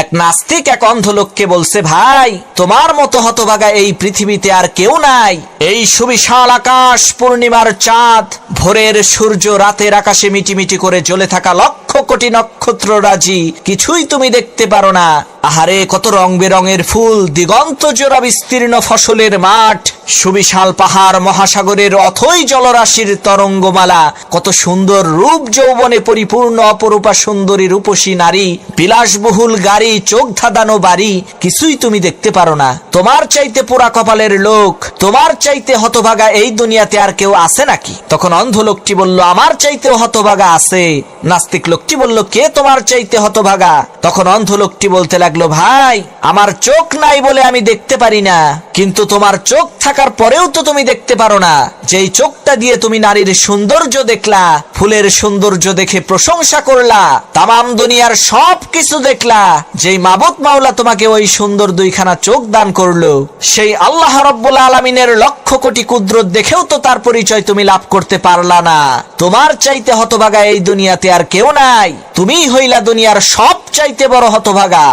এক নাস্তিক এক অন্ধ লোককে বলছে, ভাই তোমার মতো হতভাগা এই পৃথিবীতে আর কেউ নাই। এই সুবিশাল আকাশ, পূর্ণিমার চাঁদ, ভোরের সূর্য, রাতের আকাশে মিটিমিটি করে জ্বলে থাকা লক্ষ কোটি নক্ষত্র রাজি, কিছুই তুমি দেখতে পারো না। আহারে কত রং বেরঙের ফুল, দিগন্ত জোড়া বিস্তীর্ণ ফসলের মাঠ, সুবিশাল পাহাড়, মহাসাগরের অথই জলরাশির তরঙ্গমালা, কত সুন্দর রূপ যৌবনে পরিপূর্ণ অপরূপা সুন্দরী রূপসী নারী, বিলাসবহুল গাড়ি, চোখ ধাঁধানো বাড়ি, কিছুই তুমি দেখতে পারো না। তোমার চাইতে পোড়া কপালের লোক, তোমার চাইতে হতভাগা এই দুনিয়াতে আর কেউ আছে নাকি? তখন অন্ধ লোকটি বলল, আমার চাইতেও হতভাগা আছে। নাস্তিক লোকটি বলল, কে তোমার চাইতে হতভাগা? তখন অন্ধ লোকটি বলতে লাগলো, ভাই আমার চোখ নাই বলে আমি দেখতে পারি না, কিন্তু তোমার চোখ থাকার পরেও তো তুমি দেখতে পারো না। যেই চোখটা দিয়ে তুমি নারীর সৌন্দর্য দেখলা, ফুলের সৌন্দর্য দেখে প্রশংসা করলা, তামাম দুনিয়ার সব কিছু দেখলা, যেই মাবুদ মাওলা তোমাকে ওই সুন্দর দুইখানা চোখ দান করলো, সেই আল্লাহ রাব্বুল আলামিনের লক্ষ কোটি কুদরত দেখেও তো তার পরিচয় তুমি লাভ করতে পারলা না। তোমার চাইতে হতভাগা এই দুনিয়াতে আর কেউ নাই, তুমিই হইলা দুনিয়ার সব চাইতে বড় হতভাগা।